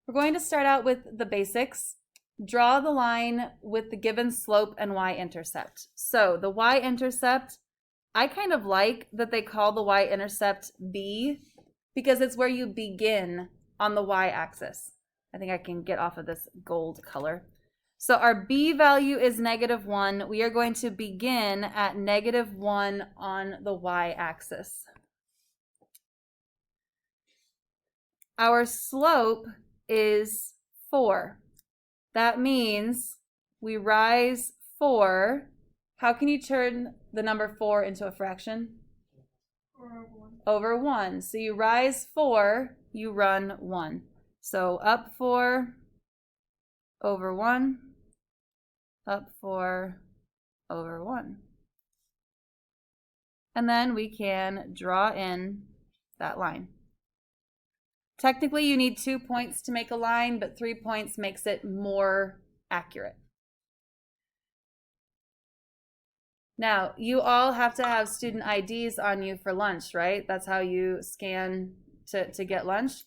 We're going to start out with the basics. Draw the line with the given slope and y-intercept. So the y-intercept, I kind of like that they call the y-intercept B because it's where you begin on the y-axis. I think I can get off of this gold color. So our B value is -1. We are going to begin at -1 on the y-axis. Our slope is 4. That means we rise 4. How can you turn the number 4 into a fraction? Over 1. So you rise 4, you run 1. So up 4, over 1, up 4, over 1. And then we can draw in that line. Technically, you need 2 points to make a line, but 3 points makes it more accurate. Now, you all have to have student IDs on you for lunch, right? That's how you scan to get lunch.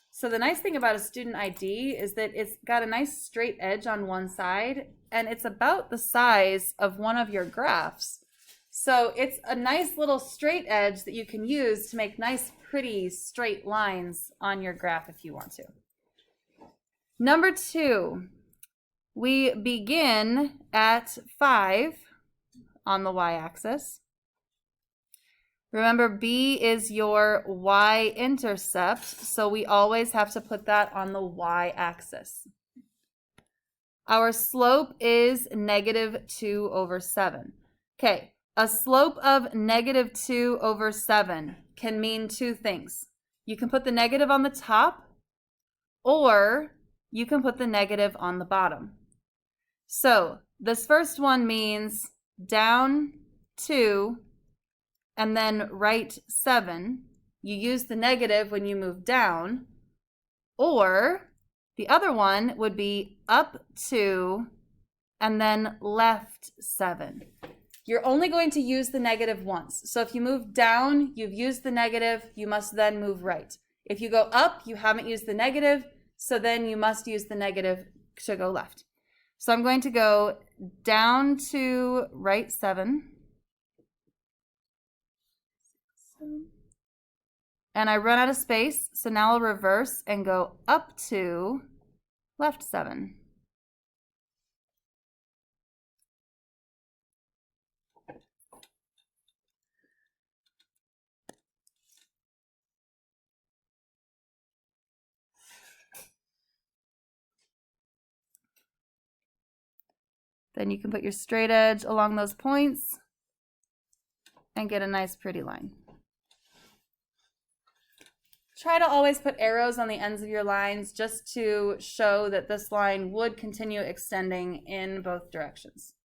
So the nice thing about a student ID is that it's got a nice straight edge on one side, and it's about the size of one of your graphs. So it's a nice little straight edge that you can use to make nice, pretty straight lines on your graph if you want to. Number 2, we begin at 5 on the y-axis. Remember, B is your y-intercept, so we always have to put that on the y-axis. Our slope is -2/7. Okay, a slope of -2/7 can mean 2 things. You can put the negative on the top, or you can put the negative on the bottom. So this first one means down 2 and then right 7. You use the negative when you move down, or the other one would be up 2 and then left 7. You're only going to use the negative once. So if you move down, you've used the negative, you must then move right. If you go up, you haven't used the negative, so then you must use the negative to go left. So I'm going to go down to right 7. And I run out of space, so now I'll reverse and go up to left 7. Then you can put your straight edge along those points and get a nice pretty line. Try to always put arrows on the ends of your lines just to show that this line would continue extending in both directions.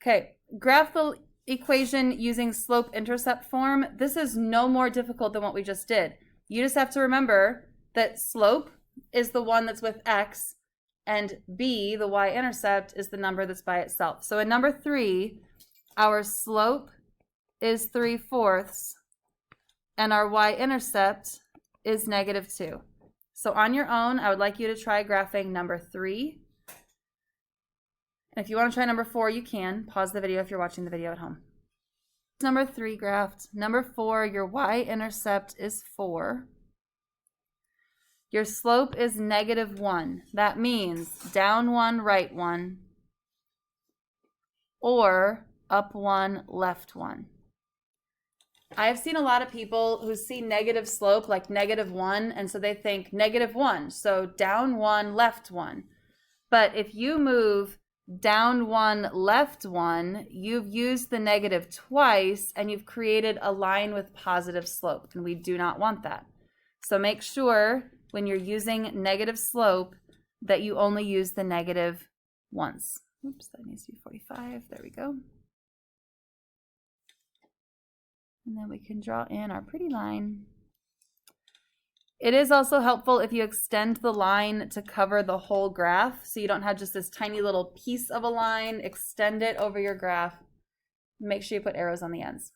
Okay, graph the equation using slope-intercept form. This is no more difficult than what we just did. You just have to remember that slope is the one that's with x, and b, the y-intercept, is the number that's by itself. So in number 3, our slope is 3/4, and our y-intercept is -2. So on your own, I would like you to try graphing number 3. And if you want to try number 4, you can. Pause the video if you're watching the video at home. Number 3 graphed. Number 4, your y-intercept is 4. Your slope is -1. That means down 1, right 1, or up 1, left 1. I've seen a lot of people who see negative slope like -1, and so they think -1, so down 1, left 1. But if you move down 1, left 1, you've used the negative twice, and you've created a line with positive slope, and we do not want that. So make sure when you're using negative slope that you only use the negative once. Oops, that needs to be 45. There we go. And then we can draw in our pretty line. It is also helpful if you extend the line to cover the whole graph, so you don't have just this tiny little piece of a line. Extend it over your graph. Make sure you put arrows on the ends.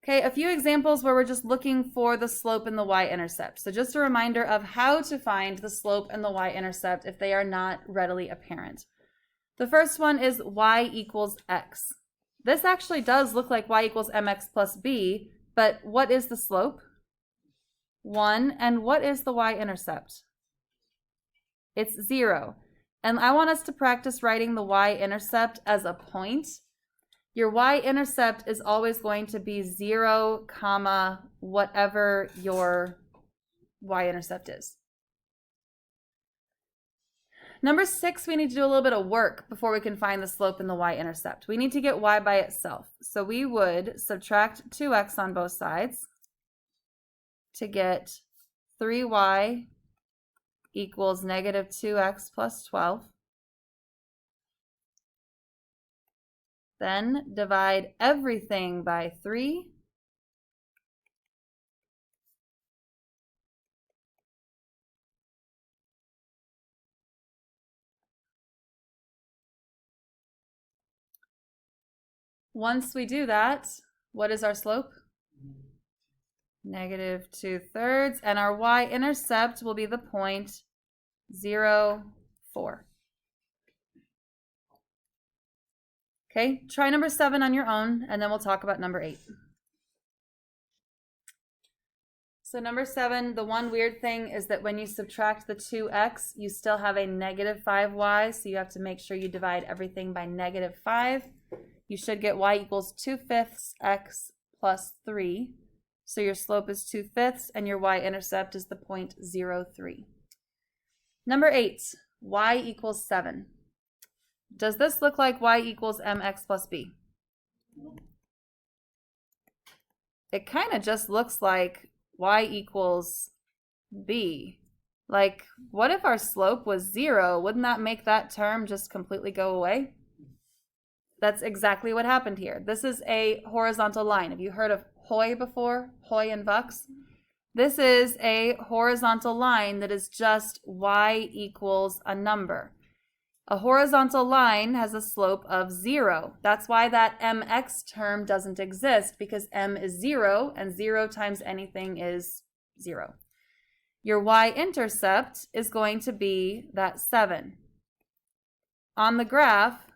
Okay, a few examples where we're just looking for the slope and the y-intercept. So just a reminder of how to find the slope and the y-intercept if they are not readily apparent. The first one is y equals x. This actually does look like y equals mx plus b, but what is the slope? 1. And what is the y-intercept? It's 0. And I want us to practice writing the y-intercept as a point. Your y-intercept is always going to be 0, comma, whatever your y-intercept is. Number 6, we need to do a little bit of work before we can find the slope and the y-intercept. We need to get y by itself. So we would subtract 2x on both sides to get 3y equals negative 2x plus 12. Then divide everything by 3. Once we do that, what is our slope? Negative 2/3, and our y-intercept will be the point 0, 4. Okay, try number 7 on your own, and then we'll talk about number 8. So number 7, the one weird thing is that when you subtract the 2x, you still have a negative 5y, so you have to make sure you divide everything by negative 5. You should get y equals 2/5 x plus 3. So your slope is 2/5, and your y-intercept is the point 0, 3. Number 8, y equals 7. Does this look like y equals mx plus b? It kind of just looks like y equals b. Like, what if our slope was 0? Wouldn't that make that term just completely go away? That's exactly what happened here. This is a horizontal line. Have you heard of Hoy before? Hoy and Bucks? This is a horizontal line that is just y equals a number. A horizontal line has a slope of 0. That's why that mx term doesn't exist, because m is 0, and 0 times anything is 0. Your y-intercept is going to be that 7. On the graph,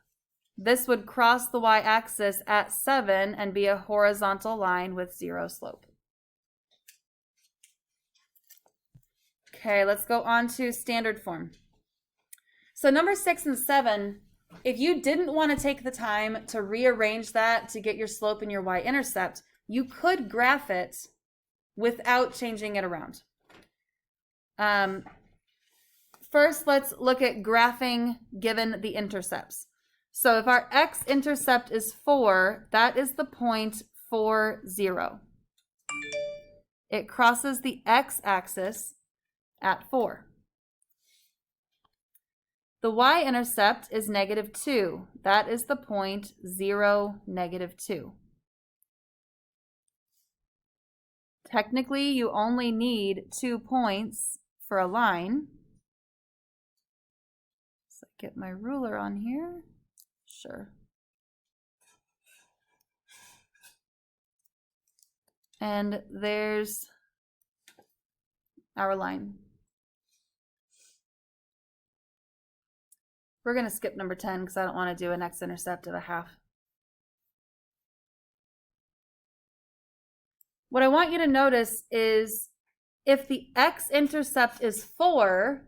this would cross the y-axis at 7 and be a horizontal line with 0 slope. Okay, let's go on to standard form. So number 6 and 7, if you didn't want to take the time to rearrange that to get your slope and your y-intercept, you could graph it without changing it around. First, let's look at graphing given the intercepts. So if our x-intercept is 4, that is the point 4, 0. It crosses the x-axis at 4. The y-intercept is negative 2. That is the point 0, negative 2. Technically, you only need 2 points for a line. So get my ruler on here. Sure. And there's our line. We're going to skip number 10 because I don't want to do an x-intercept of a half. What I want you to notice is if the x-intercept is 4,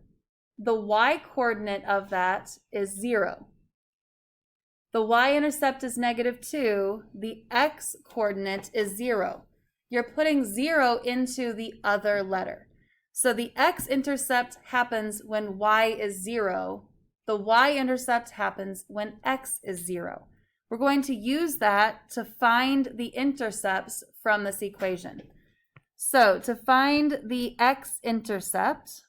the y-coordinate of that is 0. The y-intercept is negative 2. The x-coordinate is 0. You're putting 0 into the other letter. So the x-intercept happens when y is 0. The y-intercept happens when x is 0. We're going to use that to find the intercepts from this equation. So to find the x-intercept,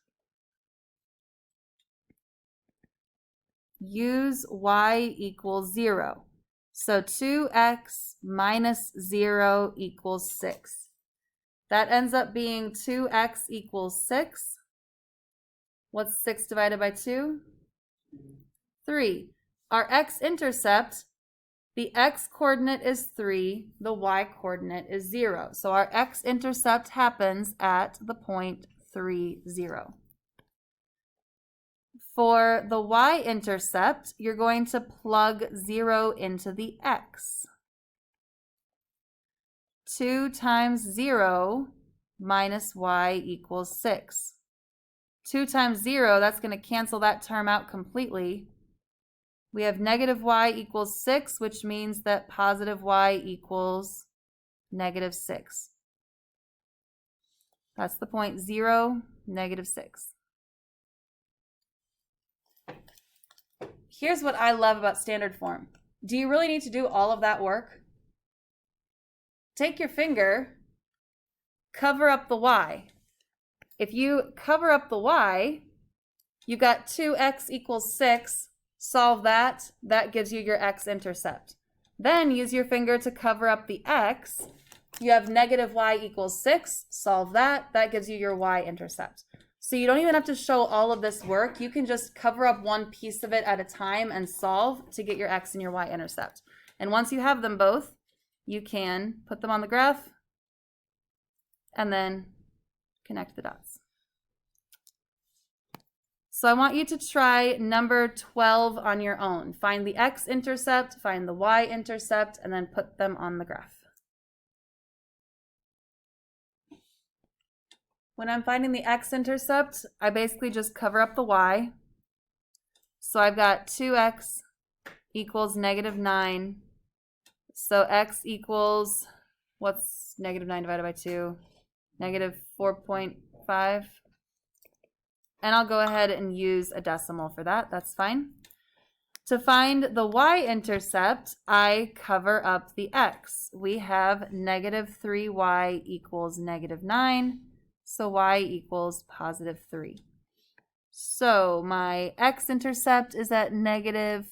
use y equals 0. So 2x minus 0 equals 6. That ends up being 2x equals 6. What's 6 divided by 2? 3. Our x-intercept The x-coordinate is 3, the y-coordinate is 0. So our x-intercept happens at the point 3, 0. For the y-intercept, you're going to plug 0 into the x. 2 times 0 minus y equals 6. 2 times 0, that's going to cancel that term out completely. We have negative y equals 6, which means that positive y equals negative 6. That's the point 0, negative 6. Here's what I love about standard form. Do you really need to do all of that work? Take your finger, cover up the y. If you cover up the y, you got 2x equals 6. Solve that. That gives you your x-intercept. Then use your finger to cover up the x. You have negative y equals 6. Solve that. That gives you your y-intercept. So you don't even have to show all of this work. You can just cover up one piece of it at a time and solve to get your x and your y-intercept. And once you have them both, you can put them on the graph and then connect the dots. So I want you to try number 12 on your own. Find the x-intercept, find the y-intercept, and then put them on the graph. When I'm finding the x-intercept, I basically just cover up the y. So I've got 2x equals negative 9. So x equals, what's negative 9 divided by 2? Negative 4.5. And I'll go ahead and use a decimal for that. That's fine. To find the y-intercept, I cover up the x. We have negative 3y equals negative 9. So y equals positive 3. So my x-intercept is at negative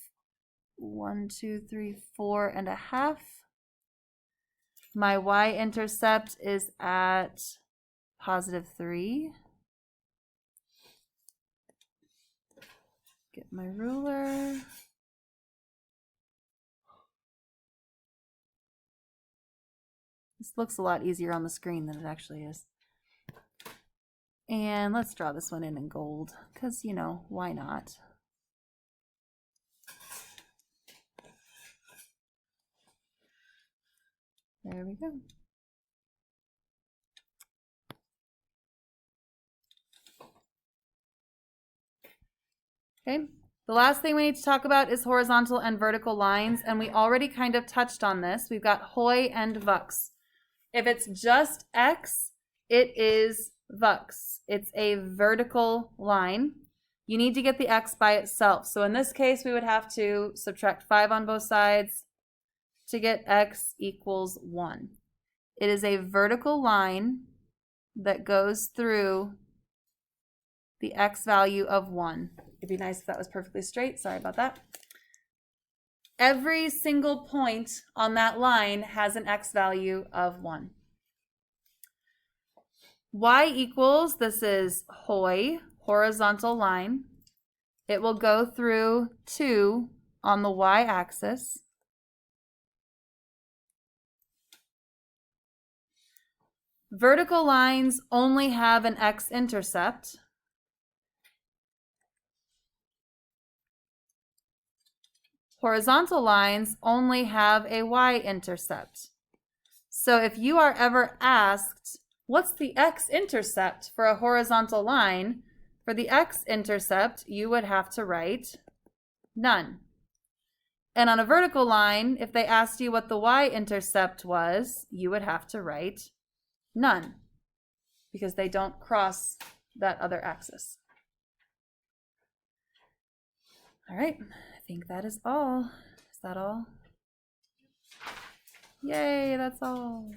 4.5. My y-intercept is at positive 3. Get my ruler. This looks a lot easier on the screen than it actually is. And let's draw this one in gold, because, you know, why not? There we go. Okay, the last thing we need to talk about is horizontal and vertical lines, and we already kind of touched on this. We've got hoy and vux. If it's just x, it is vux. It's a vertical line. You need to get the x by itself. So in this case, we would have to subtract 5 on both sides to get x equals 1. It is a vertical line that goes through the x value of 1. It'd be nice if that was perfectly straight. Sorry about that. Every single point on that line has an x value of 1. Y equals, this is hoy, horizontal line. It will go through 2 on the y-axis. Vertical lines only have an x-intercept. Horizontal lines only have a y-intercept. So if you are ever asked, what's the x-intercept for a horizontal line? For the x-intercept, you would have to write none. And on a vertical line, if they asked you what the y-intercept was, you would have to write none, because they don't cross that other axis. All right, I think that is all. Is that all? Yay, that's all.